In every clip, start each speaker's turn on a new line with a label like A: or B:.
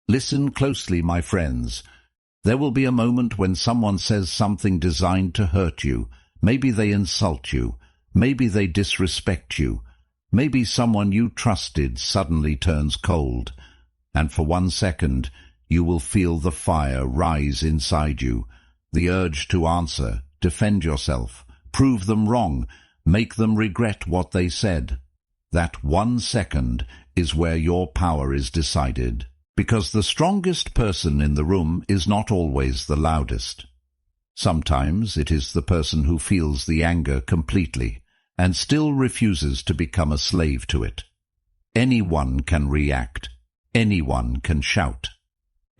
A: Listen closely, my friends. There will be a moment when someone says something designed to hurt you. Maybe they insult you. Maybe they disrespect you. Maybe someone you trusted suddenly turns cold. And for 1 second, you will feel the fire rise inside you, the urge to answer, defend yourself, prove them wrong, make them regret what they said. That 1 second is where your power is decided, because the strongest person in the room is not always the loudest. Sometimes it is the person who feels the anger completely and still refuses to become a slave to it. Anyone can react. Anyone can shout.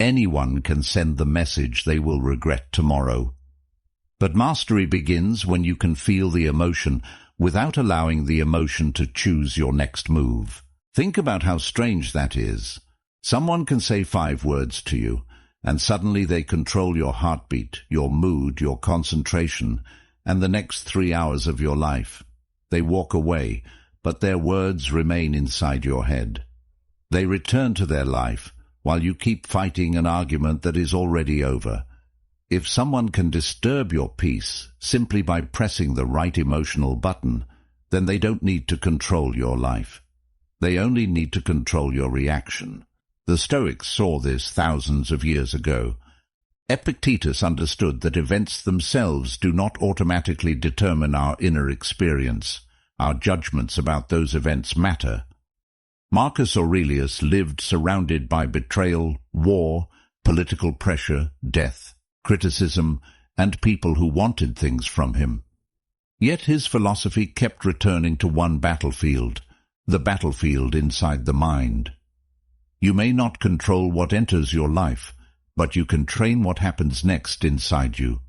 A: Anyone can send the message they will regret tomorrow. But mastery begins when you can feel the emotion without allowing the emotion to choose your next move. Think about how strange that is. Someone can say 5 words to you, and suddenly they control your heartbeat, your mood, your concentration, and the next 3 hours of your life. They walk away, but their words remain inside your head. They return to their life, while you keep fighting an argument that is already over. If someone can disturb your peace simply by pressing the right emotional button, then they don't need to control your life. They only need to control your reaction. The Stoics saw this thousands of years ago. Epictetus understood that events themselves do not automatically determine our inner experience. Our judgments about those events matter. Marcus Aurelius lived surrounded by betrayal, war, political pressure, death, criticism, and people who wanted things from him. Yet his philosophy kept returning to one battlefield, the battlefield inside the mind. You may not control what enters your life, but you can train what happens next inside you.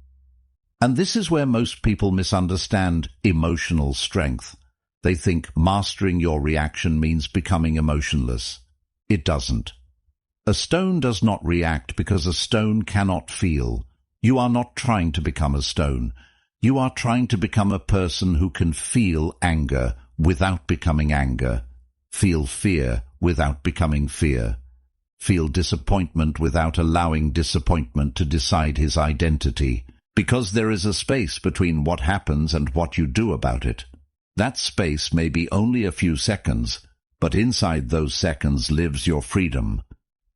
A: And this is where most people misunderstand emotional strength. They think mastering your reaction means becoming emotionless. It doesn't. A stone does not react because a stone cannot feel. You are not trying to become a stone. You are trying to become a person who can feel anger without becoming anger, feel fear without becoming fear, feel disappointment without allowing disappointment to decide his identity, because there is a space between what happens and what you do about it. That space may be only a few seconds, but inside those seconds lives your freedom.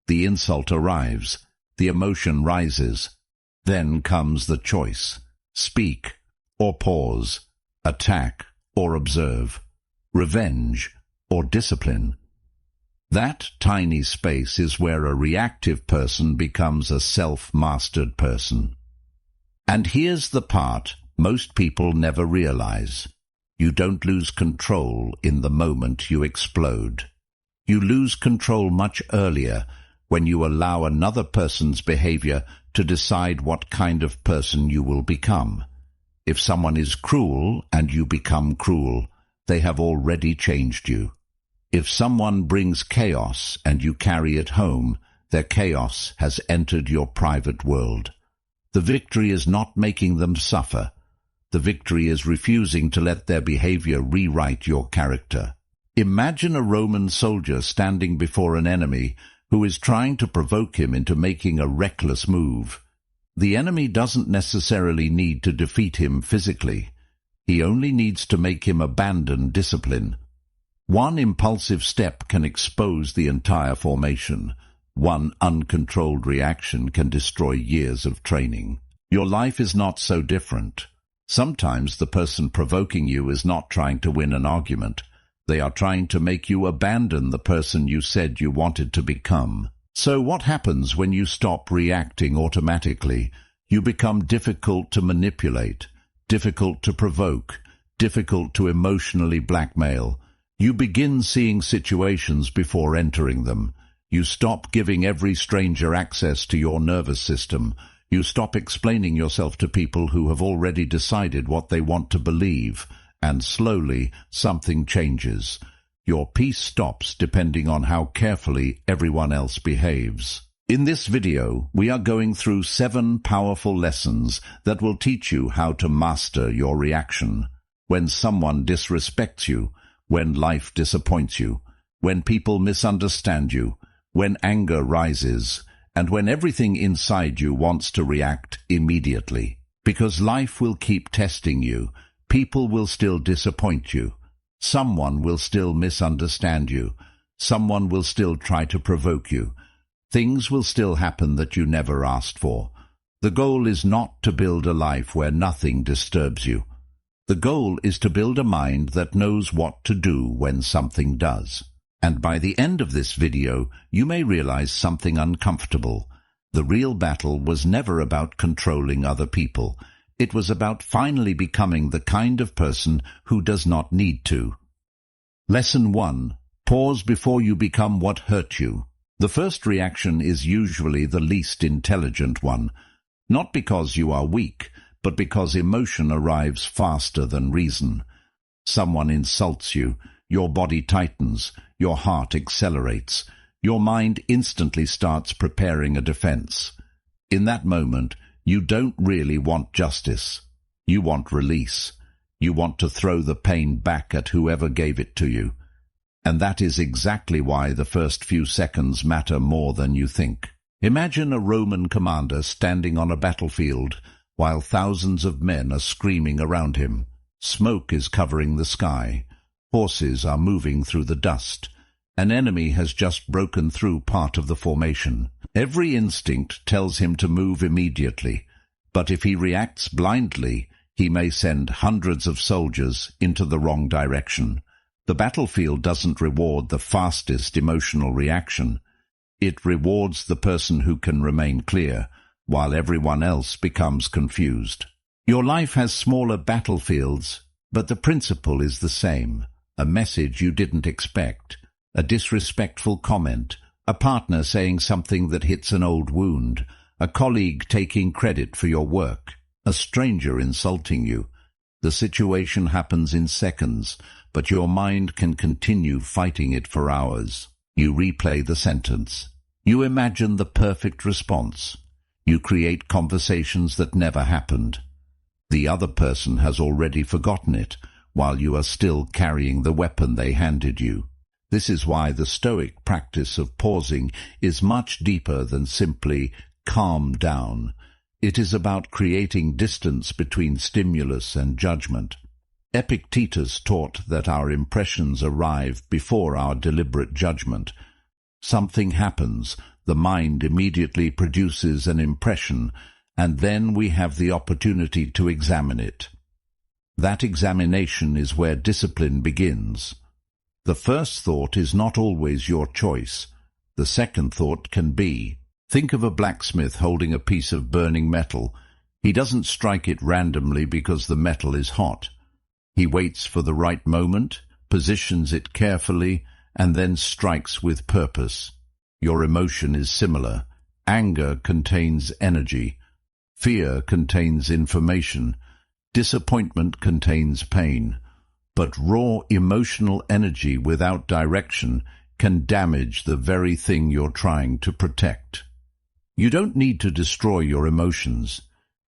A: The insult arrives, the emotion rises, then comes the choice: speak or pause, attack or observe, revenge or discipline. That tiny space is where a reactive person becomes a self-mastered person. And here's the part most people never realize. You don't lose control in the moment you explode. You lose control much earlier when you allow another person's behavior to decide what kind of person you will become. If someone is cruel and you become cruel, they have already changed you. If someone brings chaos and you carry it home, their chaos has entered your private world. The victory is not making them suffer. The victory is refusing to let their behavior rewrite your character. Imagine a Roman soldier standing before an enemy who is trying to provoke him into making a reckless move. The enemy doesn't necessarily need to defeat him physically. He only needs to make him abandon discipline. One impulsive step can expose the entire formation. One uncontrolled reaction can destroy years of training. Your life is not so different. Sometimes the person provoking you is not trying to win an argument. They are trying to make you abandon the person you said you wanted to become. So what happens when you stop reacting automatically? You become difficult to manipulate, difficult to provoke, difficult to emotionally blackmail. You begin seeing situations before entering them. You stop giving every stranger access to your nervous system. You stop explaining yourself to people who have already decided what they want to believe. And slowly, something changes. Your peace stops depending on how carefully everyone else behaves. In this video, we are going through 7 powerful lessons that will teach you how to master your reaction. When someone disrespects you, when life disappoints you, when people misunderstand you, when anger rises, and when everything inside you wants to react immediately. Because life will keep testing you. People will still disappoint you. Someone will still misunderstand you. Someone will still try to provoke you. Things will still happen that you never asked for. The goal is not to build a life where nothing disturbs you. The goal is to build a mind that knows what to do when something does. And by the end of this video, you may realize something uncomfortable. The real battle was never about controlling other people. It was about finally becoming the kind of person who does not need to. Lesson 1. Pause before you become what hurt you. The first reaction is usually the least intelligent one, not because you are weak, but because emotion arrives faster than reason. Someone insults you, your body tightens, your heart accelerates. Your mind instantly starts preparing a defense. In that moment, you don't really want justice. You want release. You want to throw the pain back at whoever gave it to you. And that is exactly why the first few seconds matter more than you think. Imagine a Roman commander standing on a battlefield while thousands of men are screaming around him. Smoke is covering the sky. Horses are moving through the dust. An enemy has just broken through part of the formation. Every instinct tells him to move immediately, but if he reacts blindly, he may send hundreds of soldiers into the wrong direction. The battlefield doesn't reward the fastest emotional reaction. It rewards the person who can remain clear, while everyone else becomes confused. Your life has smaller battlefields, but the principle is the same. A message you didn't expect. A disrespectful comment, a partner saying something that hits an old wound, a colleague taking credit for your work, a stranger insulting you. The situation happens in seconds, but your mind can continue fighting it for hours. You replay the sentence. You imagine the perfect response. You create conversations that never happened. The other person has already forgotten it, while you are still carrying the weapon they handed you. This is why the Stoic practice of pausing is much deeper than simply calm down. It is about creating distance between stimulus and judgment. Epictetus taught that our impressions arrive before our deliberate judgment. Something happens, the mind immediately produces an impression, and then we have the opportunity to examine it. That examination is where discipline begins. The first thought is not always your choice. The second thought can be. Think of a blacksmith holding a piece of burning metal. He doesn't strike it randomly because the metal is hot. He waits for the right moment, positions it carefully, and then strikes with purpose. Your emotion is similar. Anger contains energy. Fear contains information. Disappointment contains pain. But raw emotional energy without direction can damage the very thing you're trying to protect. You don't need to destroy your emotions.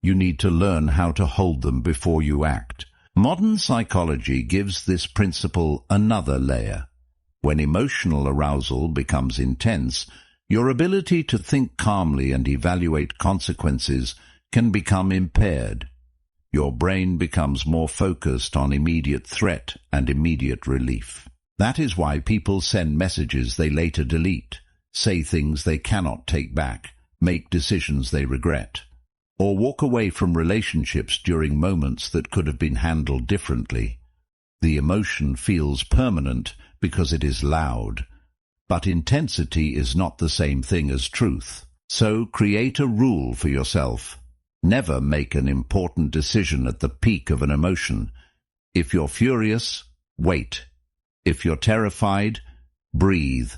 A: You need to learn how to hold them before you act. Modern psychology gives this principle another layer. When emotional arousal becomes intense, your ability to think calmly and evaluate consequences can become impaired. Your brain becomes more focused on immediate threat and immediate relief. That is why people send messages they later delete, say things they cannot take back, make decisions they regret, or walk away from relationships during moments that could have been handled differently. The emotion feels permanent because it is loud, but intensity is not the same thing as truth. So create a rule for yourself. Never make an important decision at the peak of an emotion. If you're furious, wait. If you're terrified, breathe.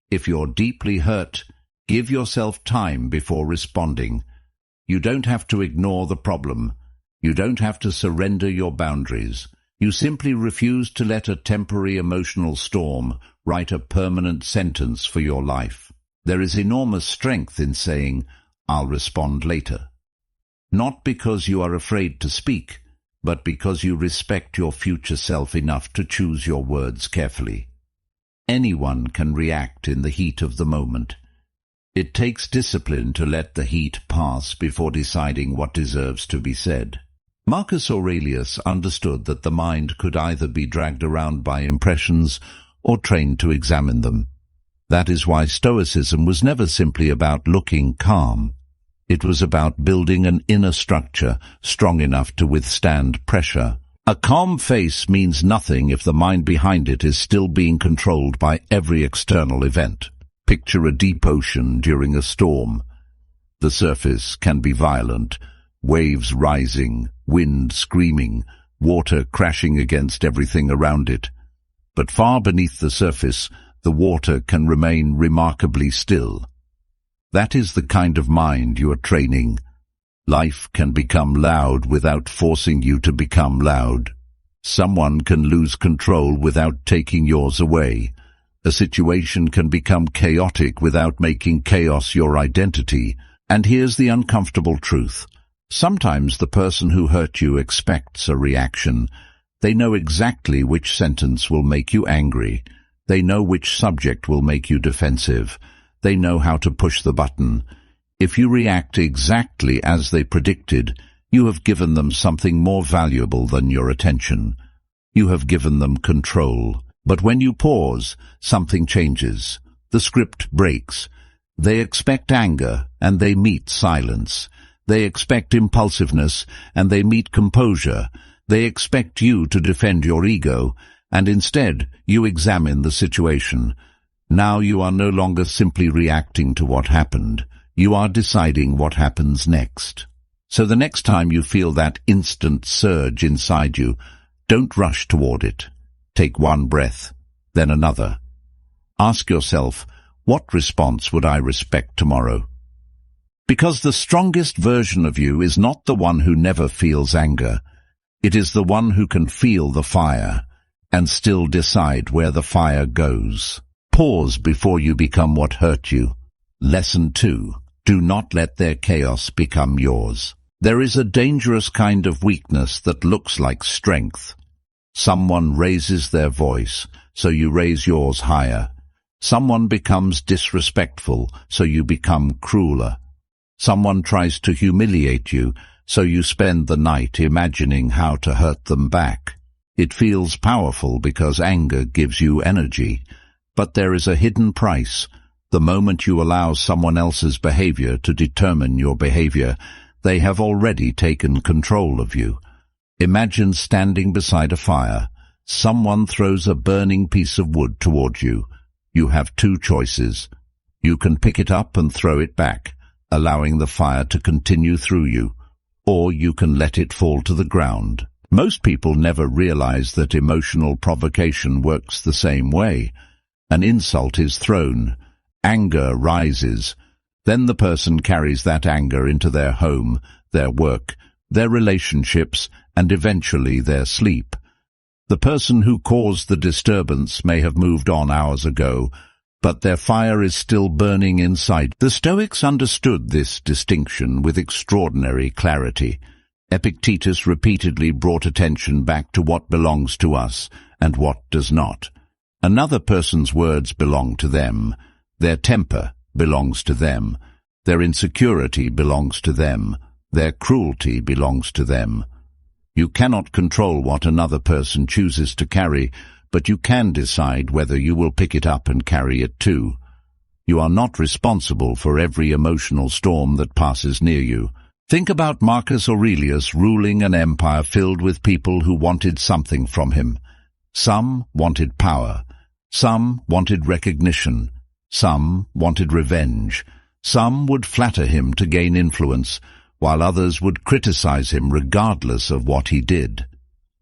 A: If you're deeply hurt, give yourself time before responding. You don't have to ignore the problem. You don't have to surrender your boundaries. You simply refuse to let a temporary emotional storm write a permanent sentence for your life. There is enormous strength in saying, "I'll respond later." Not because you are afraid to speak, but because you respect your future self enough to choose your words carefully. Anyone can react in the heat of the moment. It takes discipline to let the heat pass before deciding what deserves to be said. Marcus Aurelius understood that the mind could either be dragged around by impressions or trained to examine them. That is why Stoicism was never simply about looking calm. It was about building an inner structure strong enough to withstand pressure. A calm face means nothing if the mind behind it is still being controlled by every external event. Picture a deep ocean during a storm. The surface can be violent, waves rising, wind screaming, water crashing against everything around it. But far beneath the surface, the water can remain remarkably still. That is the kind of mind you are training. Life can become loud without forcing you to become loud. Someone can lose control without taking yours away. A situation can become chaotic without making chaos your identity. And here's the uncomfortable truth. Sometimes the person who hurt you expects a reaction. They know exactly which sentence will make you angry. They know which subject will make you defensive. They know how to push the button. If you react exactly as they predicted, you have given them something more valuable than your attention. You have given them control. But when you pause, something changes. The script breaks. They expect anger, and they meet silence. They expect impulsiveness, and they meet composure. They expect you to defend your ego, and instead you examine the situation. Now you are no longer simply reacting to what happened. You are deciding what happens next. So the next time you feel that instant surge inside you, don't rush toward it. Take one breath, then another. Ask yourself, what response would I respect tomorrow? Because the strongest version of you is not the one who never feels anger. It is the one who can feel the fire and still decide where the fire goes. Pause before you become what hurt you. Lesson 2. Do not let their chaos become yours. There is a dangerous kind of weakness that looks like strength. Someone raises their voice, so you raise yours higher. Someone becomes disrespectful, so you become crueler. Someone tries to humiliate you, so you spend the night imagining how to hurt them back. It feels powerful because anger gives you energy. But there is a hidden price. The moment you allow someone else's behavior to determine your behavior, they have already taken control of you. Imagine standing beside a fire. Someone throws a burning piece of wood towards you. You have two choices. You can pick it up and throw it back, allowing the fire to continue through you, or you can let it fall to the ground. Most people never realize that emotional provocation works the same way. An insult is thrown. Anger rises. Then the person carries that anger into their home, their work, their relationships, and eventually their sleep. The person who caused the disturbance may have moved on hours ago, but their fire is still burning inside. The Stoics understood this distinction with extraordinary clarity. Epictetus repeatedly brought attention back to what belongs to us and what does not. Another person's words belong to them. Their temper belongs to them. Their insecurity belongs to them. Their cruelty belongs to them. You cannot control what another person chooses to carry, but you can decide whether you will pick it up and carry it too. You are not responsible for every emotional storm that passes near you. Think about Marcus Aurelius ruling an empire filled with people who wanted something from him. Some wanted power. Some wanted recognition. Some wanted revenge. Some would flatter him to gain influence, while others would criticize him regardless of what he did.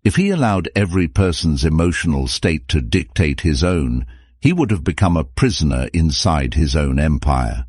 A: If he allowed every person's emotional state to dictate his own, he would have become a prisoner inside his own empire.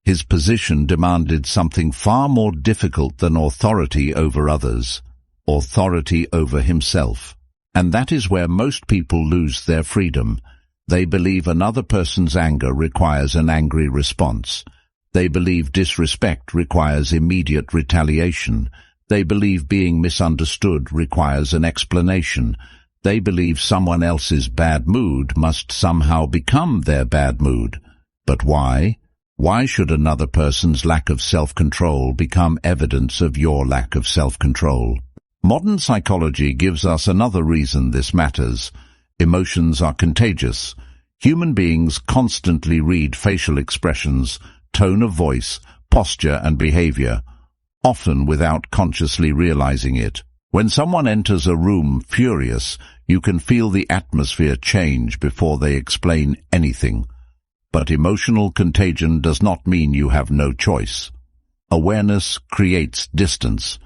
A: His position demanded something far more difficult than authority over others, authority over himself. And that is where most people lose their freedom. They believe another person's anger requires an angry response. They believe disrespect requires immediate retaliation. They believe being misunderstood requires an explanation. They believe someone else's bad mood must somehow become their bad mood. But why? Why should another person's lack of self-control become evidence of your lack of self-control? Modern psychology gives us another reason this matters. Emotions are contagious. Human beings constantly read facial expressions, tone of voice, posture and behavior, often without consciously realizing it. When someone enters a room furious, you can feel the atmosphere change before they explain anything. But emotional contagion does not mean you have no choice. Awareness creates distance.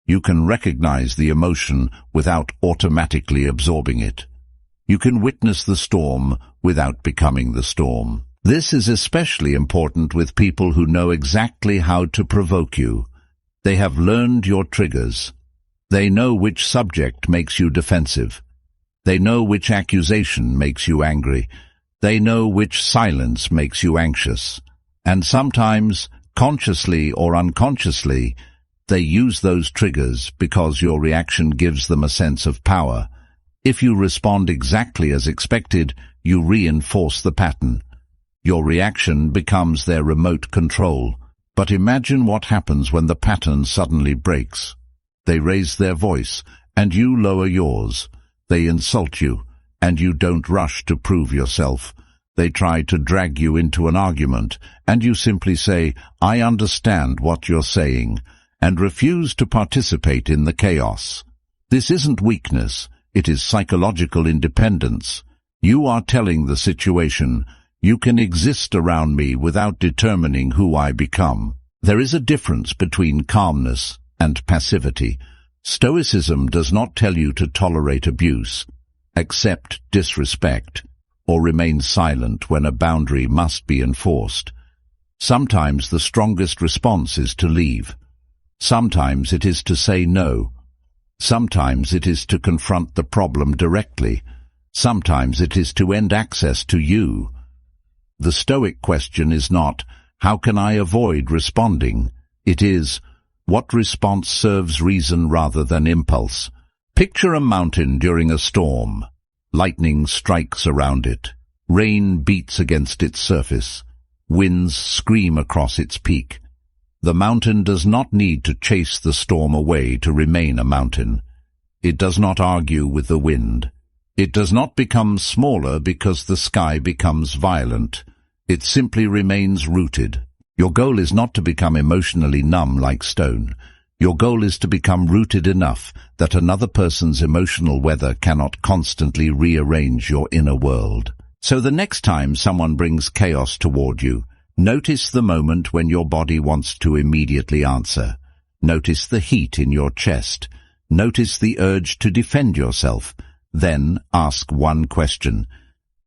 A: You can recognize the emotion without automatically absorbing it. You can witness the storm without becoming the storm. This is especially important with people who know exactly how to provoke you. They have learned your triggers. They know which subject makes you defensive. They know which accusation makes you angry. They know which silence makes you anxious. And sometimes, consciously or unconsciously, they use those triggers because your reaction gives them a sense of power. If you respond exactly as expected, you reinforce the pattern. Your reaction becomes their remote control. But imagine what happens when the pattern suddenly breaks. They raise their voice, and you lower yours. They insult you, and you don't rush to prove yourself. They try to drag you into an argument, and you simply say, "I understand what you're saying," and refuse to participate in the chaos. This isn't weakness, it is psychological independence. You are telling the situation, "You can exist around me without determining who I become." There is a difference between calmness and passivity. Stoicism does not tell you to tolerate abuse, accept disrespect, or remain silent when a boundary must be enforced. Sometimes the strongest response is to leave. Sometimes it is to say no. Sometimes it is to confront the problem directly. Sometimes it is to end access to you. The Stoic question is not, "How can I avoid responding?" It is, "What response serves reason rather than impulse?" Picture a mountain during a storm. Lightning strikes around it. Rain beats against its surface. Winds scream across its peak. The mountain does not need to chase the storm away to remain a mountain. It does not argue with the wind. It does not become smaller because the sky becomes violent. It simply remains rooted. Your goal is not to become emotionally numb like stone. Your goal is to become rooted enough that another person's emotional weather cannot constantly rearrange your inner world. So the next time someone brings chaos toward you, notice the moment when your body wants to immediately answer. Notice the heat in your chest. Notice the urge to defend yourself. Then ask one question.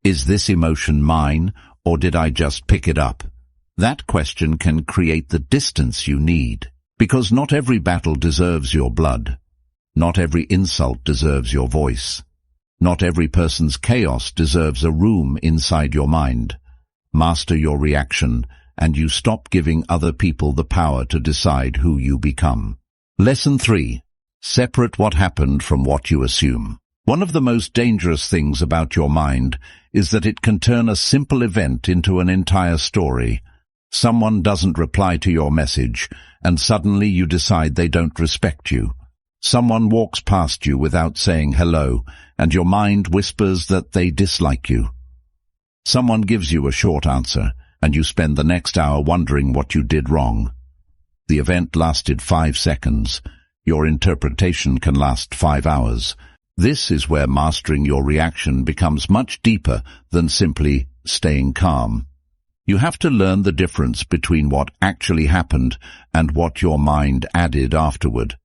A: Is this emotion mine, or did I just pick it up? That question can create the distance you need. Because not every battle deserves your blood. Not every insult deserves your voice. Not every person's chaos deserves a room inside your mind. Master your reaction, and you stop giving other people the power to decide who you become. Lesson 3. Separate what happened from what you assume. One of the most dangerous things about your mind is that it can turn a simple event into an entire story. Someone doesn't reply to your message, and suddenly you decide they don't respect you. Someone walks past you without saying hello, and your mind whispers that they dislike you. Someone gives you a short answer, and you spend the next hour wondering what you did wrong. The event lasted 5 seconds. Your interpretation can last 5 hours. This is where mastering your reaction becomes much deeper than simply staying calm. You have to learn the difference between what actually happened and what your mind added afterward.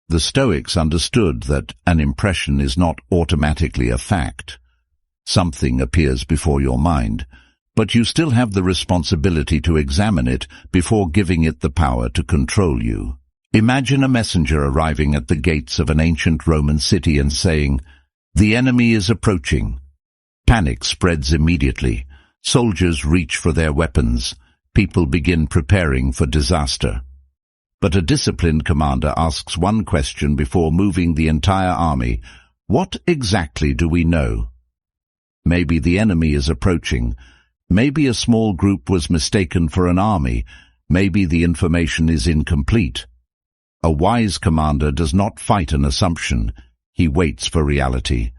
A: The Stoics understood that an impression is not automatically a fact. Something appears before your mind, but you still have the responsibility to examine it before giving it the power to control you. Imagine a messenger arriving at the gates of an ancient Roman city and saying, "The enemy is approaching." Panic spreads immediately. Soldiers reach for their weapons. People begin preparing for disaster. But a disciplined commander asks one question before moving the entire army. What exactly do we know? Maybe the enemy is approaching. Maybe a small group was mistaken for an army. Maybe the information is incomplete. A wise commander does not fight an assumption. He waits for reality.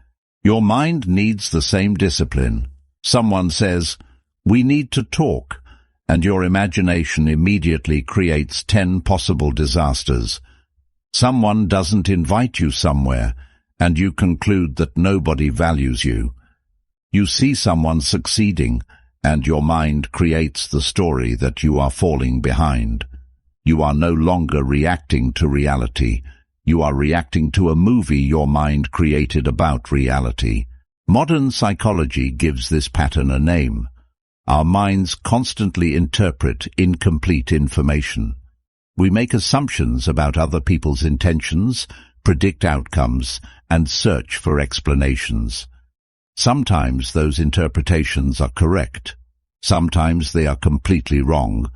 A: Your mind needs the same discipline. Someone says, "We need to talk," and your imagination immediately creates 10 possible disasters. Someone doesn't invite you somewhere, and you conclude that nobody values you. You see someone succeeding, and your mind creates the story that you are falling behind. You are no longer reacting to reality. You are reacting to a movie your mind created about reality. Modern psychology gives this pattern a name. Our minds constantly interpret incomplete information. We make assumptions about other people's intentions, predict outcomes, and search for explanations. Sometimes those interpretations are correct. Sometimes they are completely wrong.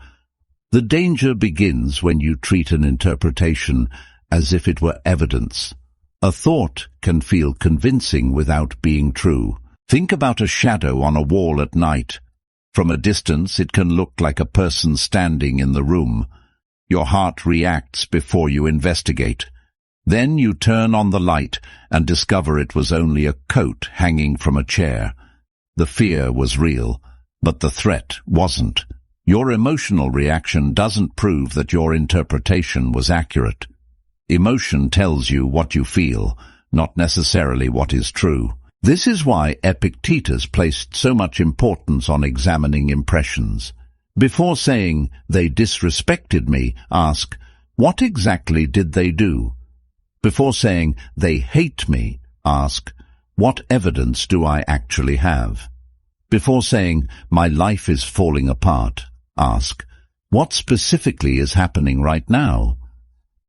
A: The danger begins when you treat an interpretation as if it were evidence. A thought can feel convincing without being true. Think about a shadow on a wall at night. From a distance, it can look like a person standing in the room. Your heart reacts before you investigate. Then you turn on the light and discover it was only a coat hanging from a chair. The fear was real, but the threat wasn't. Your emotional reaction doesn't prove that your interpretation was accurate. Emotion tells you what you feel, not necessarily what is true. This is why Epictetus placed so much importance on examining impressions. Before saying, "They disrespected me," ask, "What exactly did they do?" Before saying, "They hate me," ask, "What evidence do I actually have?" Before saying, "My life is falling apart," ask, "What specifically is happening right now?"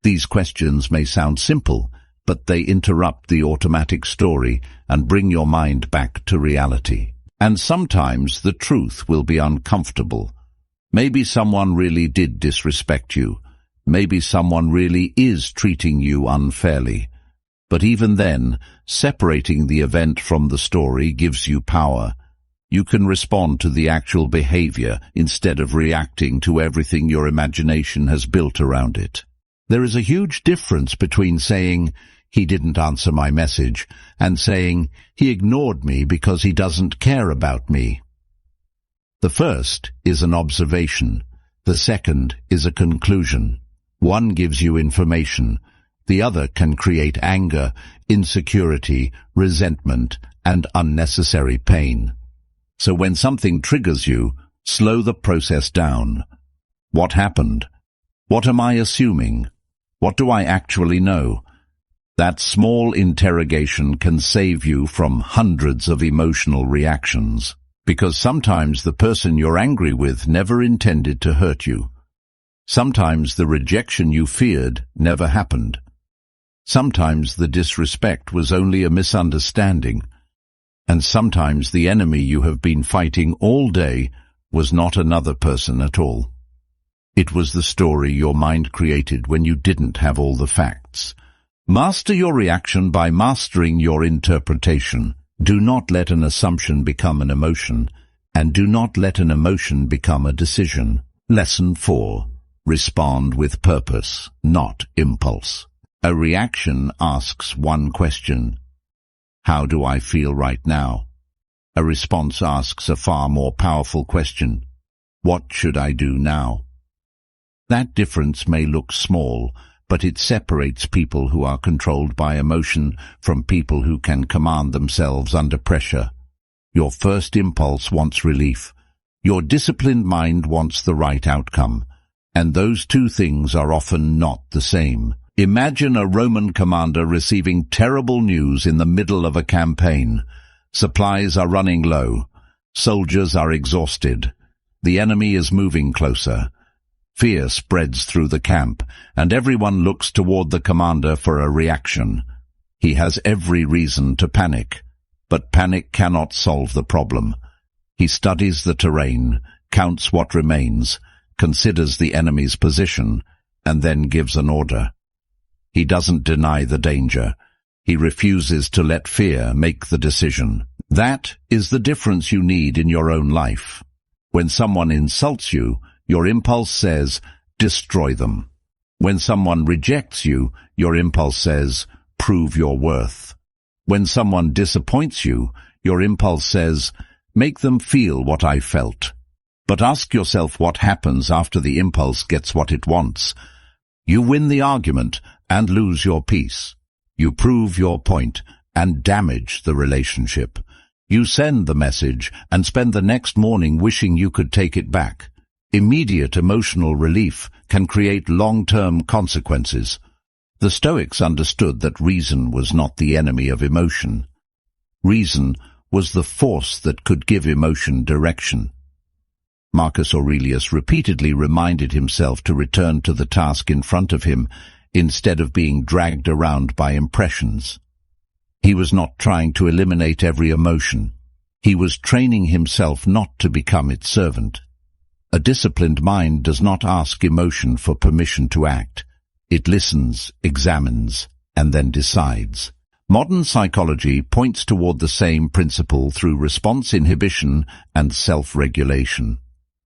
A: These questions may sound simple, but they interrupt the automatic story and bring your mind back to reality. And sometimes the truth will be uncomfortable. Maybe someone really did disrespect you. Maybe someone really is treating you unfairly. But even then, separating the event from the story gives you power. You can respond to the actual behavior instead of reacting to everything your imagination has built around it. There is a huge difference between saying, "He didn't answer my message," and saying, "He ignored me because he doesn't care about me." The first is an observation. The second is a conclusion. One gives you information. The other can create anger, insecurity, resentment, and unnecessary pain. So when something triggers you, slow the process down. What happened? What am I assuming? What do I actually know? That small interrogation can save you from hundreds of emotional reactions, because sometimes the person you're angry with never intended to hurt you. Sometimes the rejection you feared never happened. Sometimes the disrespect was only a misunderstanding. And sometimes the enemy you have been fighting all day was not another person at all. It was the story your mind created when you didn't have all the facts. Master your reaction by mastering your interpretation. Do not let an assumption become an emotion, and do not let an emotion become a decision. Lesson 4. Respond with purpose, not impulse. A reaction asks one question. How do I feel right now? A response asks a far more powerful question. What should I do now? That difference may look small, but it separates people who are controlled by emotion from people who can command themselves under pressure. Your first impulse wants relief. Your disciplined mind wants the right outcome. And those two things are often not the same. Imagine a Roman commander receiving terrible news in the middle of a campaign. Supplies are running low. Soldiers are exhausted. The enemy is moving closer. Fear spreads through the camp, and everyone looks toward the commander for a reaction. He has every reason to panic, but panic cannot solve the problem. He studies the terrain, counts what remains, considers the enemy's position, and then gives an order. He doesn't deny the danger. He refuses to let fear make the decision. That is the difference you need in your own life. When someone insults you, your impulse says, destroy them. When someone rejects you, your impulse says, prove your worth. When someone disappoints you, your impulse says, make them feel what I felt. But ask yourself what happens after the impulse gets what it wants. You win the argument and lose your peace. You prove your point and damage the relationship. You send the message and spend the next morning wishing you could take it back. Immediate emotional relief can create long-term consequences. The Stoics understood that reason was not the enemy of emotion. Reason was the force that could give emotion direction. Marcus Aurelius repeatedly reminded himself to return to the task in front of him instead of being dragged around by impressions. He was not trying to eliminate every emotion. He was training himself not to become its servant. A disciplined mind does not ask emotion for permission to act. It listens, examines, and then decides. Modern psychology points toward the same principle through response inhibition and self-regulation.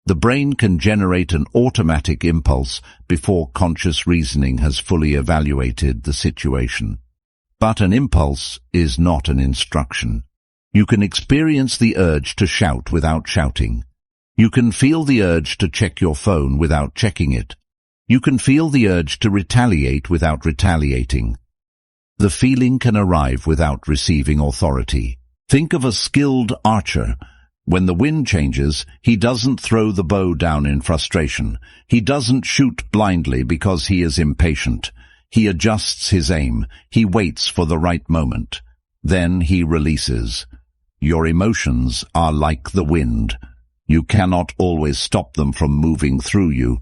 A: The brain can generate an automatic impulse before conscious reasoning has fully evaluated the situation. But an impulse is not an instruction. You can experience the urge to shout without shouting. You can feel the urge to check your phone without checking it. You can feel the urge to retaliate without retaliating. The feeling can arrive without receiving authority. Think of a skilled archer. When the wind changes, he doesn't throw the bow down in frustration. He doesn't shoot blindly because he is impatient. He adjusts his aim. He waits for the right moment. Then he releases. Your emotions are like the wind. You cannot always stop them from moving through you,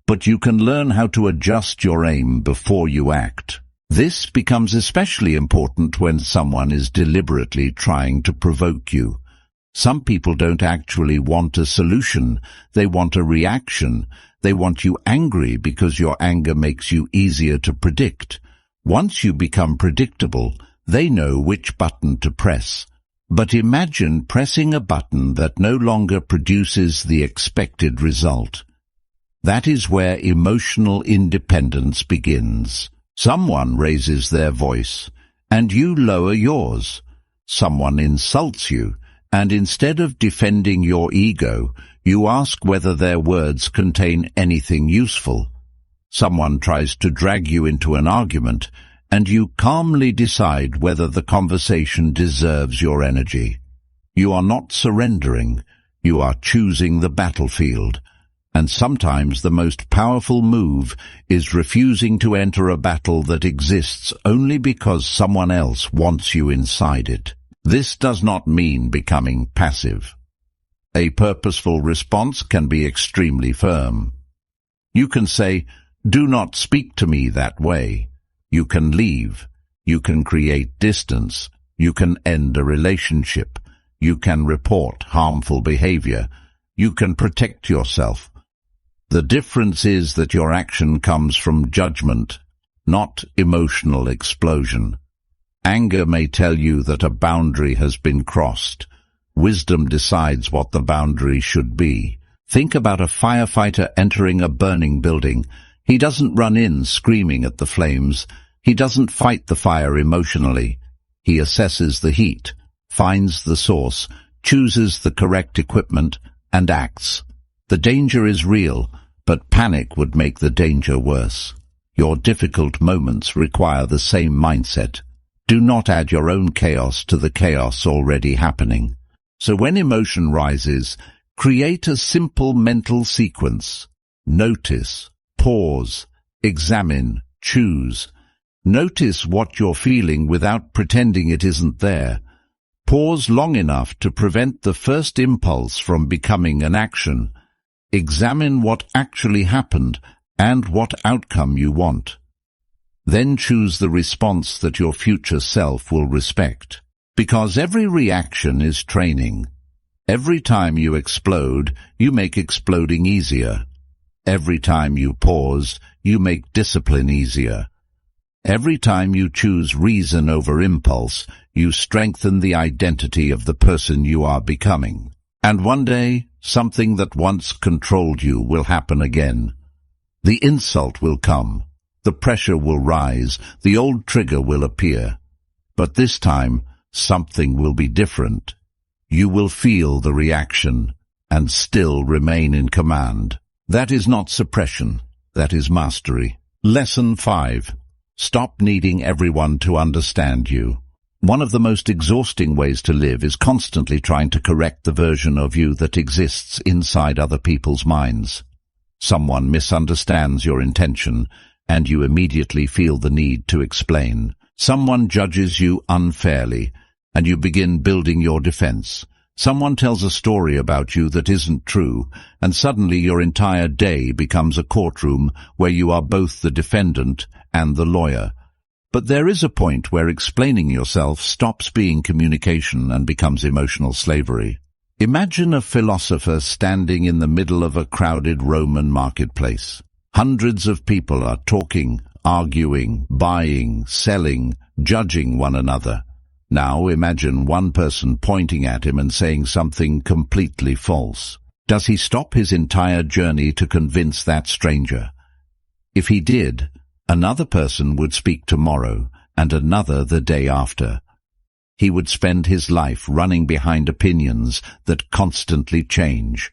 A: but you can learn how to adjust your aim before you act. This becomes especially important when someone is deliberately trying to provoke you. Some people don't actually want a solution. They want a reaction. They want you angry because your anger makes you easier to predict. Once you become predictable, they know which button to press. But imagine pressing a button that no longer produces the expected result. That is where emotional independence begins. Someone raises their voice, and you lower yours. Someone insults you, and instead of defending your ego, you ask whether their words contain anything useful. Someone tries to drag you into an argument, and you calmly decide whether the conversation deserves your energy. You are not surrendering, you are choosing the battlefield. And sometimes the most powerful move is refusing to enter a battle that exists only because someone else wants you inside it. This does not mean becoming passive. A purposeful response can be extremely firm. You can say, "Do not speak to me that way." You can leave. You can create distance. You can end a relationship. You can report harmful behavior. You can protect yourself. The difference is that your action comes from judgment, not emotional explosion. Anger may tell you that a boundary has been crossed. Wisdom decides what the boundary should be. Think about a firefighter entering a burning building. He doesn't run in screaming at the flames. He doesn't fight the fire emotionally. He assesses the heat, finds the source, chooses the correct equipment, and acts. The danger is real, but panic would make the danger worse. Your difficult moments require the same mindset. Do not add your own chaos to the chaos already happening. So when emotion rises, create a simple mental sequence. Notice, pause, examine, choose. Notice what you're feeling without pretending it isn't there. Pause long enough to prevent the first impulse from becoming an action. Examine what actually happened and what outcome you want. Then choose the response that your future self will respect. Because every reaction is training. Every time you explode, you make exploding easier. Every time you pause, you make discipline easier. Every time you choose reason over impulse, you strengthen the identity of the person you are becoming. And one day, something that once controlled you will happen again. The insult will come, the pressure will rise, the old trigger will appear. But this time, something will be different. You will feel the reaction and still remain in command. That is not suppression, that is mastery. Lesson 5. Stop needing everyone to understand you. One of the most exhausting ways to live is constantly trying to correct the version of you that exists inside other people's minds. Someone misunderstands your intention, and you immediately feel the need to explain. Someone judges you unfairly, and you begin building your defense. Someone tells a story about you that isn't true, and suddenly your entire day becomes a courtroom where you are both the defendant and the lawyer. But there is a point where explaining yourself stops being communication and becomes emotional slavery. Imagine a philosopher standing in the middle of a crowded Roman marketplace. Hundreds of people are talking, arguing, buying, selling, judging one another. Now imagine one person pointing at him and saying something completely false. Does he stop his entire journey to convince that stranger? If he did, another person would speak tomorrow, and another the day after. He would spend his life running behind opinions that constantly change.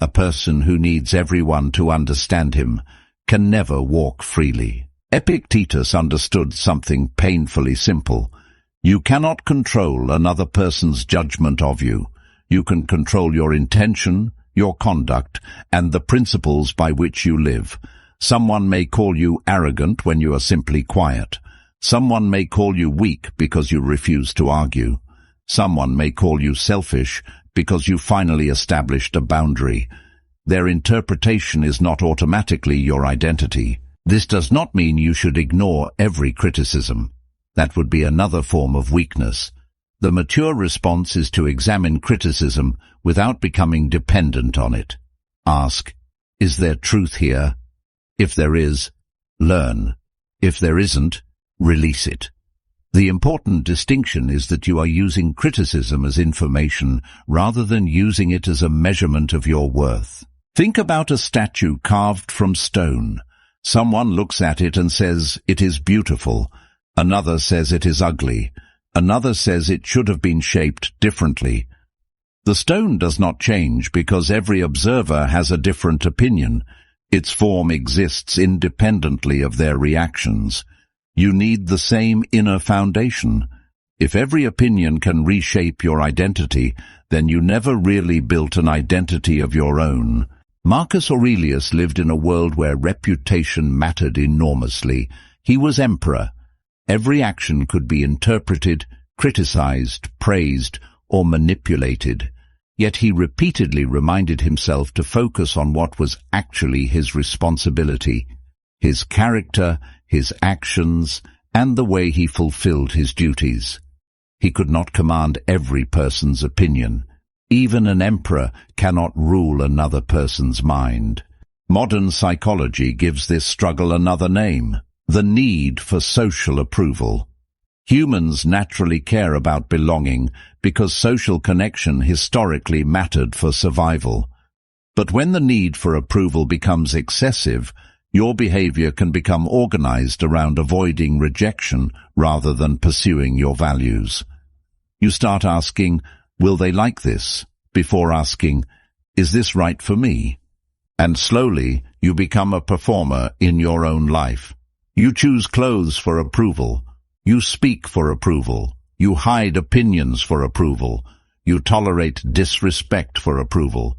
A: A person who needs everyone to understand him can never walk freely. Epictetus understood something painfully simple. You cannot control another person's judgment of you. You can control your intention, your conduct, and the principles by which you live. Someone may call you arrogant when you are simply quiet. Someone may call you weak because you refuse to argue. Someone may call you selfish because you finally established a boundary. Their interpretation is not automatically your identity. This does not mean you should ignore every criticism. That would be another form of weakness. The mature response is to examine criticism without becoming dependent on it. Ask, is there truth here? If there is, learn. If there isn't, release it. The important distinction is that you are using criticism as information rather than using it as a measurement of your worth. Think about a statue carved from stone. Someone looks at it and says, it is beautiful. Another says it is ugly. Another says it should have been shaped differently. The stone does not change because every observer has a different opinion. Its form exists independently of their reactions. You need the same inner foundation. If every opinion can reshape your identity, then you never really built an identity of your own. Marcus Aurelius lived in a world where reputation mattered enormously. He was emperor. Every action could be interpreted, criticized, praised, or manipulated. Yet he repeatedly reminded himself to focus on what was actually his responsibility, his character, his actions, and the way he fulfilled his duties. He could not command every person's opinion. Even an emperor cannot rule another person's mind. Modern psychology gives this struggle another name: the need for social approval. Humans naturally care about belonging because social connection historically mattered for survival. But when the need for approval becomes excessive, your behavior can become organized around avoiding rejection rather than pursuing your values. You start asking, will they like this? Before asking, is this right for me? And slowly, you become a performer in your own life. You choose clothes for approval. You speak for approval. You hide opinions for approval. You tolerate disrespect for approval.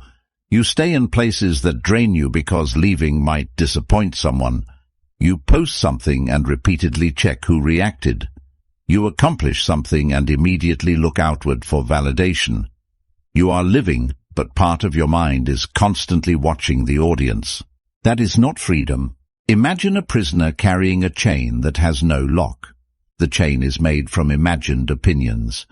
A: You stay in places that drain you because leaving might disappoint someone. You post something and repeatedly check who reacted. You accomplish something and immediately look outward for validation. You are living, but part of your mind is constantly watching the audience. That is not freedom. Imagine a prisoner carrying a chain that has no lock. The chain is made from imagined opinions.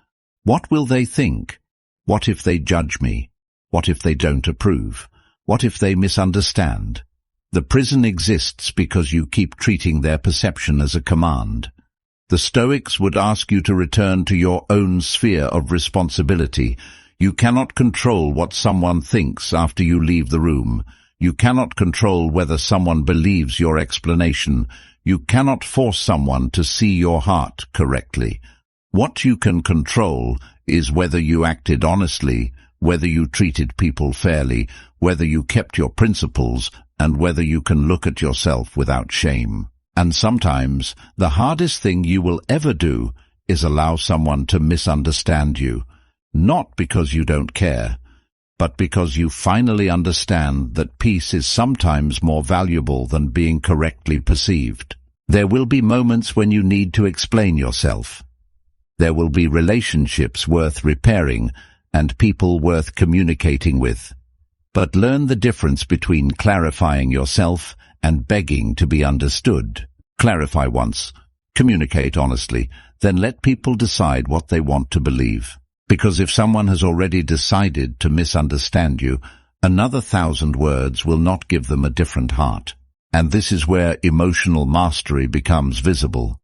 A: What will they think? What if they judge me? What if they don't approve? What if they misunderstand? The prison exists because you keep treating their perception as a command. The Stoics would ask you to return to your own sphere of responsibility. You cannot control what someone thinks after you leave the room. You cannot control whether someone believes your explanation. You cannot force someone to see your heart correctly. What you can control is whether you acted honestly, whether you treated people fairly, whether you kept your principles, and whether you can look at yourself without shame. And sometimes the hardest thing you will ever do is allow someone to misunderstand you, not because you don't care, but because you finally understand that peace is sometimes more valuable than being correctly perceived. There will be moments when you need to explain yourself. There will be relationships worth repairing and people worth communicating with. But learn the difference between clarifying yourself and begging to be understood. Clarify once, communicate honestly, then let people decide what they want to believe. Because if someone has already decided to misunderstand you, another 1,000 words will not give them a different heart. And this is where emotional mastery becomes visible.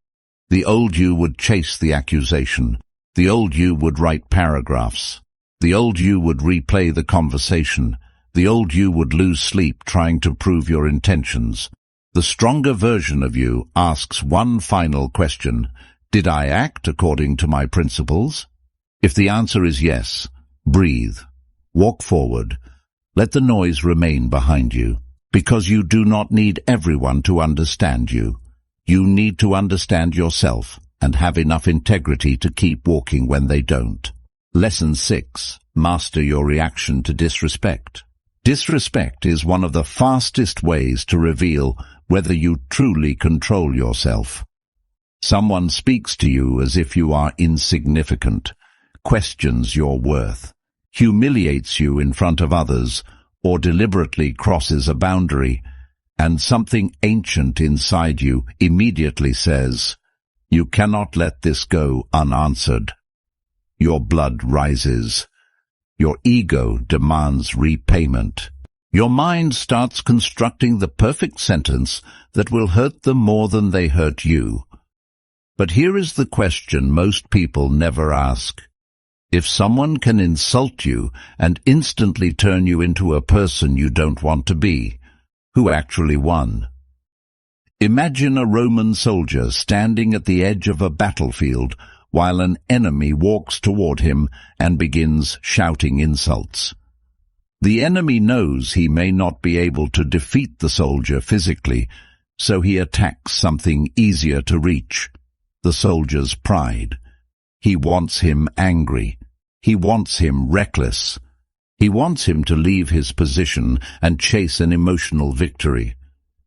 A: The old you would chase the accusation. The old you would write paragraphs. The old you would replay the conversation. The old you would lose sleep trying to prove your intentions. The stronger version of you asks one final question. Did I act according to my principles? If the answer is yes, breathe. Walk forward. Let the noise remain behind you. Because you do not need everyone to understand you. You need to understand yourself and have enough integrity to keep walking when they don't. Lesson 6. Master your reaction to disrespect. Disrespect is one of the fastest ways to reveal whether you truly control yourself. Someone speaks to you as if you are insignificant, questions your worth, humiliates you in front of others, or deliberately crosses a boundary, and something ancient inside you immediately says, "You cannot let this go unanswered." Your blood rises. Your ego demands repayment. Your mind starts constructing the perfect sentence that will hurt them more than they hurt you. But here is the question most people never ask. If someone can insult you and instantly turn you into a person you don't want to be, who actually won? Imagine a Roman soldier standing at the edge of a battlefield while an enemy walks toward him and begins shouting insults. The enemy knows he may not be able to defeat the soldier physically, so he attacks something easier to reach, the soldier's pride. He wants him angry. He wants him reckless. He wants him to leave his position and chase an emotional victory.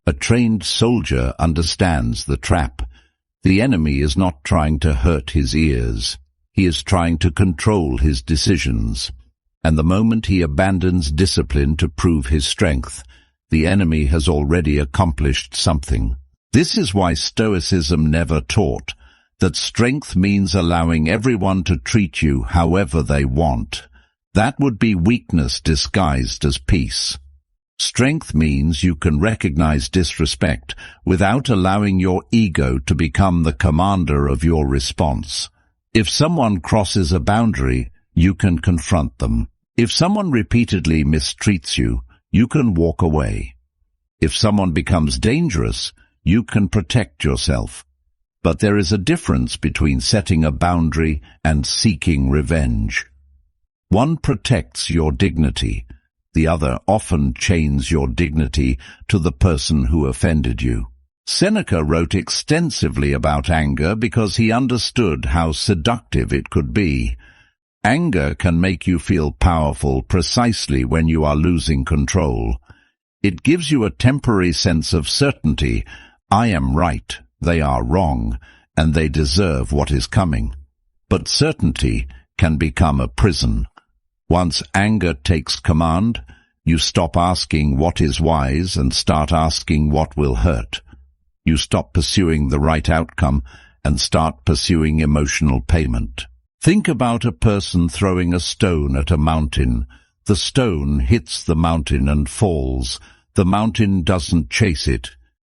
A: A trained soldier understands the trap. The enemy is not trying to hurt his ears. He is trying to control his decisions. And the moment he abandons discipline to prove his strength, the enemy has already accomplished something. This is why Stoicism never taught that strength means allowing everyone to treat you however they want. That would be weakness disguised as peace. Strength means you can recognize disrespect without allowing your ego to become the commander of your response. If someone crosses a boundary, you can confront them. If someone repeatedly mistreats you, you can walk away. If someone becomes dangerous, you can protect yourself. But there is a difference between setting a boundary and seeking revenge. One protects your dignity. The other often chains your dignity to the person who offended you. Seneca wrote extensively about anger because he understood how seductive it could be. Anger can make you feel powerful precisely when you are losing control. It gives you a temporary sense of certainty. I am right, they are wrong, and they deserve what is coming. But certainty can become a prison. Once anger takes command, you stop asking what is wise and start asking what will hurt. You stop pursuing the right outcome and start pursuing emotional payment. Think about a person throwing a stone at a mountain. The stone hits the mountain and falls. The mountain doesn't chase it.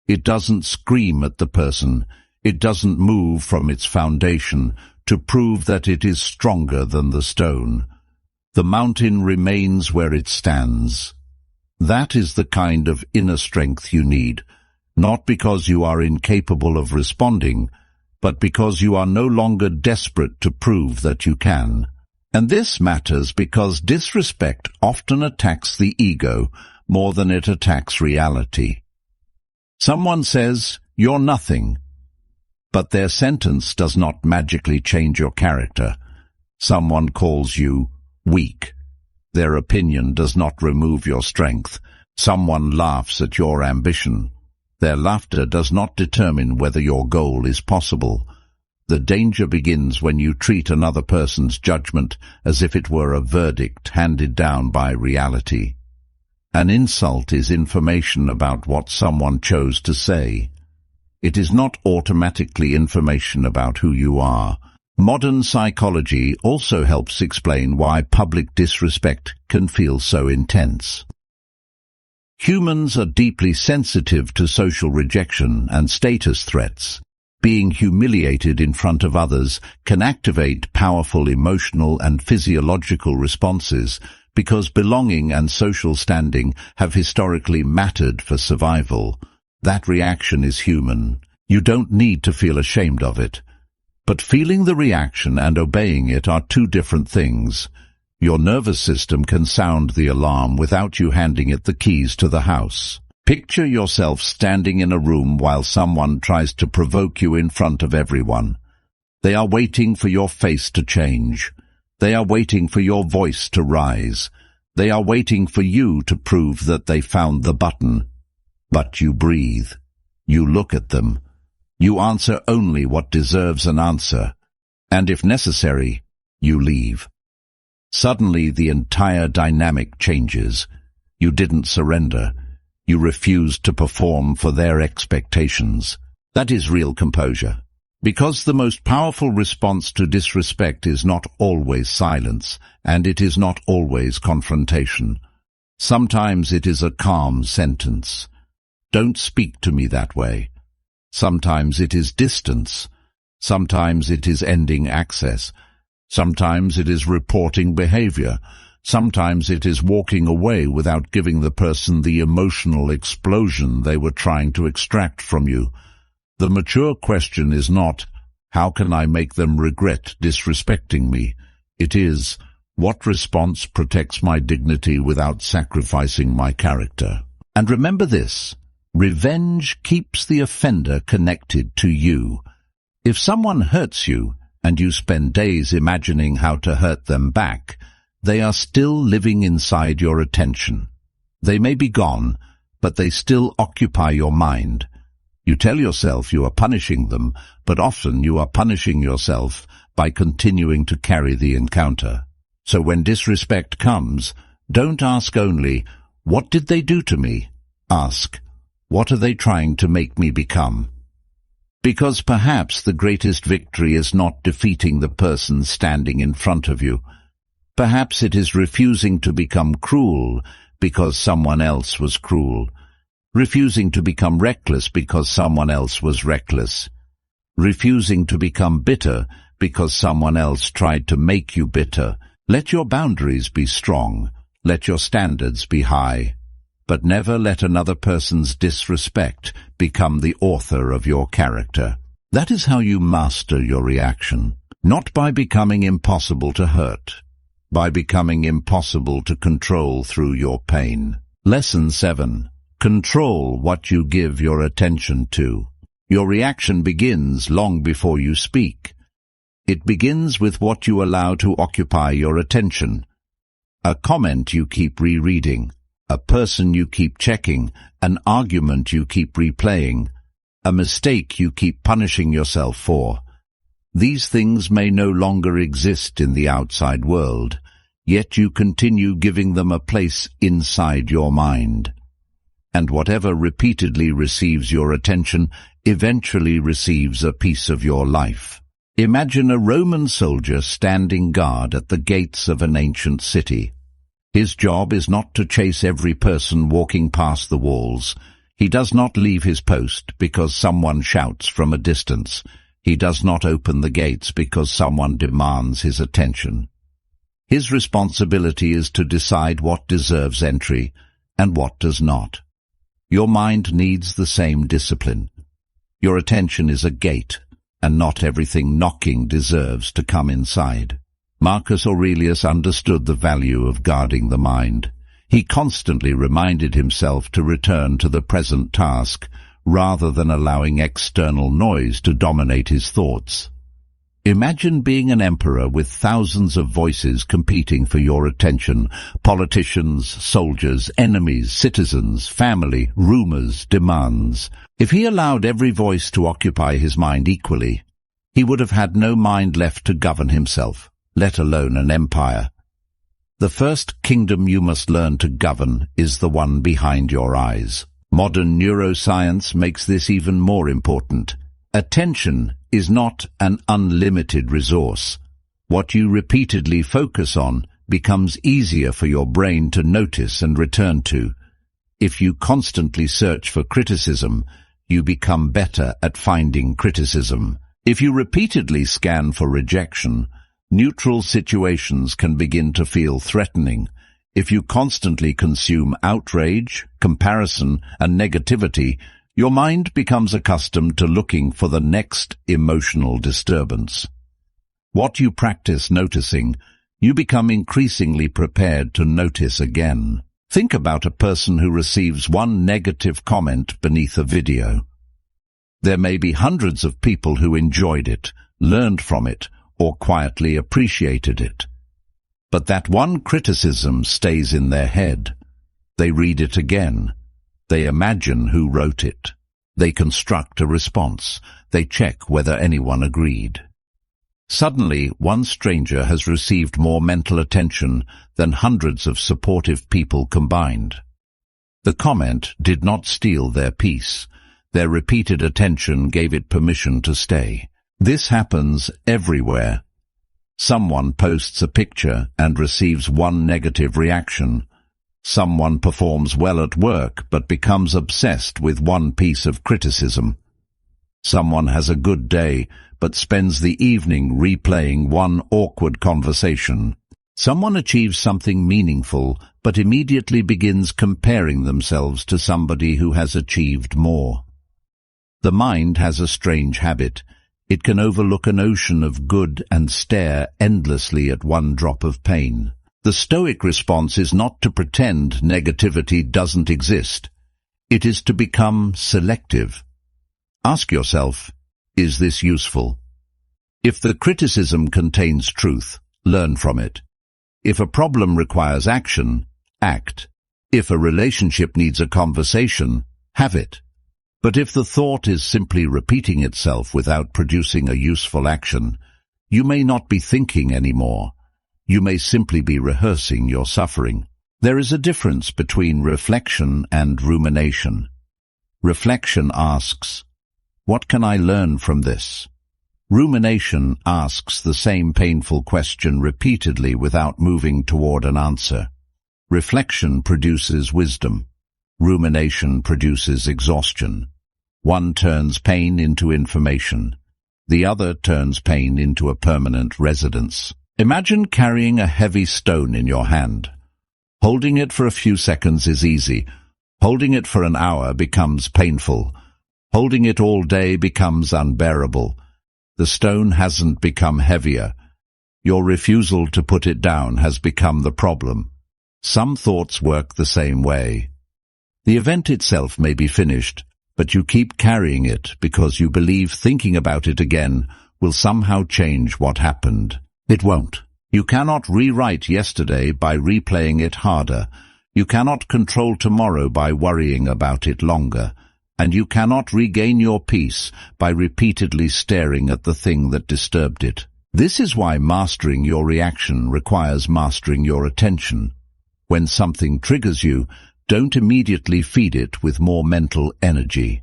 A: It doesn't scream at the person. It doesn't move from its foundation to prove that it is stronger than the stone. The mountain remains where it stands. That is the kind of inner strength you need, not because you are incapable of responding, but because you are no longer desperate to prove that you can. And this matters because disrespect often attacks the ego more than it attacks reality. Someone says, "You're nothing," but their sentence does not magically change your character. Someone calls you weak. Their opinion does not remove your strength. Someone laughs at your ambition. Their laughter does not determine whether your goal is possible. The danger begins when you treat another person's judgment as if it were a verdict handed down by reality. An insult is information about what someone chose to say. It is not automatically information about who you are. Modern psychology also helps explain why public disrespect can feel so intense. Humans are deeply sensitive to social rejection and status threats. Being humiliated in front of others can activate powerful emotional and physiological responses because belonging and social standing have historically mattered for survival. That reaction is human. You don't need to feel ashamed of it. But feeling the reaction and obeying it are two different things. Your nervous system can sound the alarm without you handing it the keys to the house. Picture yourself standing in a room while someone tries to provoke you in front of everyone. They are waiting for your face to change. They are waiting for your voice to rise. They are waiting for you to prove that they found the button. But you breathe. You look at them. You answer only what deserves an answer. And if necessary, you leave. Suddenly the entire dynamic changes. You didn't surrender. You refused to perform for their expectations. That is real composure. Because the most powerful response to disrespect is not always silence, and it is not always confrontation. Sometimes it is a calm sentence. Don't speak to me that way. Sometimes it is distance. Sometimes it is ending access. Sometimes it is reporting behavior. Sometimes it is walking away without giving the person the emotional explosion they were trying to extract from you. The mature question is not, how can I make them regret disrespecting me? It is, what response protects my dignity without sacrificing my character? And remember this, revenge keeps the offender connected to you. If someone hurts you, and you spend days imagining how to hurt them back, they are still living inside your attention. They may be gone, but they still occupy your mind. You tell yourself you are punishing them, but often you are punishing yourself by continuing to carry the encounter. So when disrespect comes, don't ask only, what did they do to me? Ask, what are they trying to make me become? Because perhaps the greatest victory is not defeating the person standing in front of you. Perhaps it is refusing to become cruel because someone else was cruel. Refusing to become reckless because someone else was reckless. Refusing to become bitter because someone else tried to make you bitter. Let your boundaries be strong. Let your standards be high. But never let another person's disrespect become the author of your character. That is how you master your reaction. Not by becoming impossible to hurt, by becoming impossible to control through your pain. Lesson 7. Control what you give your attention to. Your reaction begins long before you speak. It begins with what you allow to occupy your attention. A comment you keep rereading, a person you keep checking, an argument you keep replaying, a mistake you keep punishing yourself for. These things may no longer exist in the outside world, yet you continue giving them a place inside your mind. And whatever repeatedly receives your attention eventually receives a piece of your life. Imagine a Roman soldier standing guard at the gates of an ancient city. His job is not to chase every person walking past the walls. He does not leave his post because someone shouts from a distance. He does not open the gates because someone demands his attention. His responsibility is to decide what deserves entry and what does not. Your mind needs the same discipline. Your attention is a gate, and not everything knocking deserves to come inside. Marcus Aurelius understood the value of guarding the mind. He constantly reminded himself to return to the present task, rather than allowing external noise to dominate his thoughts. Imagine being an emperor with thousands of voices competing for your attention: politicians, soldiers, enemies, citizens, family, rumors, demands. If he allowed every voice to occupy his mind equally, he would have had no mind left to govern himself, let alone an empire. The first kingdom you must learn to govern is the one behind your eyes. Modern neuroscience makes this even more important. Attention is not an unlimited resource. What you repeatedly focus on becomes easier for your brain to notice and return to. If you constantly search for criticism, you become better at finding criticism. If you repeatedly scan for rejection, neutral situations can begin to feel threatening. If you constantly consume outrage, comparison, and negativity, your mind becomes accustomed to looking for the next emotional disturbance. What you practice noticing, you become increasingly prepared to notice again. Think about a person who receives one negative comment beneath a video. There may be hundreds of people who enjoyed it, learned from it, or quietly appreciated it. But that one criticism stays in their head. They read it again. They imagine who wrote it. They construct a response. They check whether anyone agreed. Suddenly, one stranger has received more mental attention than hundreds of supportive people combined. The comment did not steal their peace. Their repeated attention gave it permission to stay. This happens everywhere. Someone posts a picture and receives one negative reaction. Someone performs well at work but becomes obsessed with one piece of criticism. Someone has a good day but spends the evening replaying one awkward conversation. Someone achieves something meaningful but immediately begins comparing themselves to somebody who has achieved more. The mind has a strange habit. It can overlook an ocean of good and stare endlessly at one drop of pain. The Stoic response is not to pretend negativity doesn't exist. It is to become selective. Ask yourself, is this useful? If the criticism contains truth, learn from it. If a problem requires action, act. If a relationship needs a conversation, have it. But if the thought is simply repeating itself without producing a useful action, you may not be thinking anymore. You may simply be rehearsing your suffering. There is a difference between reflection and rumination. Reflection asks, what can I learn from this? Rumination asks the same painful question repeatedly without moving toward an answer. Reflection produces wisdom. Rumination produces exhaustion. One turns pain into information. The other turns pain into a permanent residence. Imagine carrying a heavy stone in your hand. Holding it for a few seconds is easy. Holding it for an hour becomes painful. Holding it all day becomes unbearable. The stone hasn't become heavier. Your refusal to put it down has become the problem. Some thoughts work the same way. The event itself may be finished, but you keep carrying it because you believe thinking about it again will somehow change what happened. It won't. You cannot rewrite yesterday by replaying it harder. You cannot control tomorrow by worrying about it longer. And you cannot regain your peace by repeatedly staring at the thing that disturbed it. This is why mastering your reaction requires mastering your attention. When something triggers you, don't immediately feed it with more mental energy.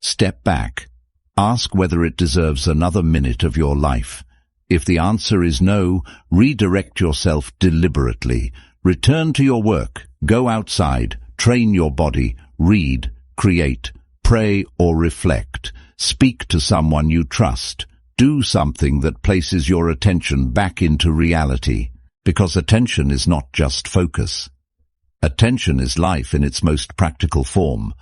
A: Step back. Ask whether it deserves another minute of your life. If the answer is no, redirect yourself deliberately. Return to your work, go outside, train your body, read, create, pray or reflect. Speak to someone you trust. Do something that places your attention back into reality, because attention is not just focus. Attention is life in its most practical form.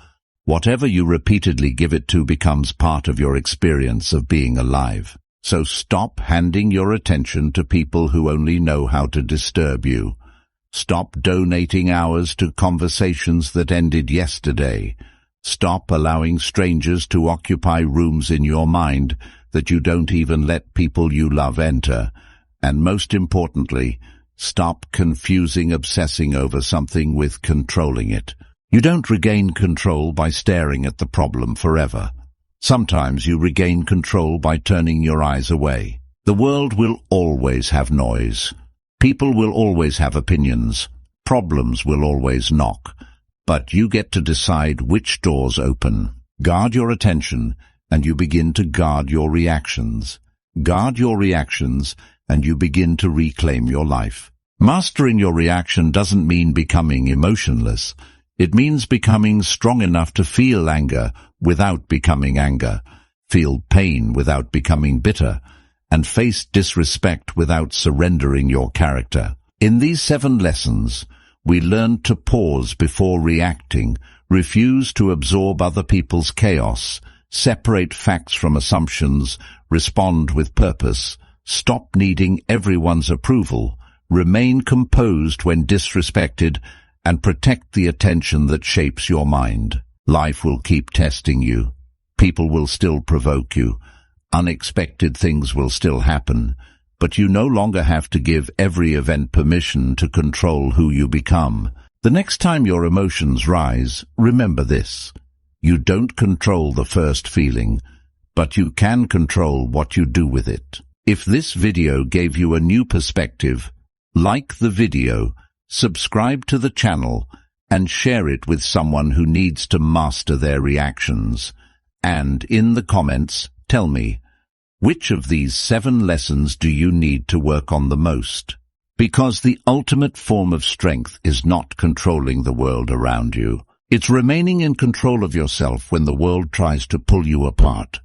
A: Whatever you repeatedly give it to becomes part of your experience of being alive. So stop handing your attention to people who only know how to disturb you. Stop donating hours to conversations that ended yesterday. Stop allowing strangers to occupy rooms in your mind that you don't even let people you love enter. And most importantly, stop confusing obsessing over something with controlling it. You don't regain control by staring at the problem forever. Sometimes you regain control by turning your eyes away. The world will always have noise. People will always have opinions. Problems will always knock. But you get to decide which doors open. Guard your attention, and you begin to guard your reactions. Guard your reactions, and you begin to reclaim your life. Mastering your reaction doesn't mean becoming emotionless. It means becoming strong enough to feel anger without becoming anger, feel pain without becoming bitter, and face disrespect without surrendering your character. In these 7 lessons, we learn to pause before reacting, refuse to absorb other people's chaos, separate facts from assumptions, respond with purpose, stop needing everyone's approval, remain composed when disrespected, and protect the attention that shapes your mind. Life will keep testing you. People will still provoke you. Unexpected things will still happen, but you no longer have to give every event permission to control who you become. The next time your emotions rise, remember this. You don't control the first feeling, but you can control what you do with it. If this video gave you a new perspective, like the video, subscribe to the channel, and share it with someone who needs to master their reactions. And in the comments, tell me, which of these 7 lessons do you need to work on the most? Because the ultimate form of strength is not controlling the world around you. It's remaining in control of yourself when the world tries to pull you apart.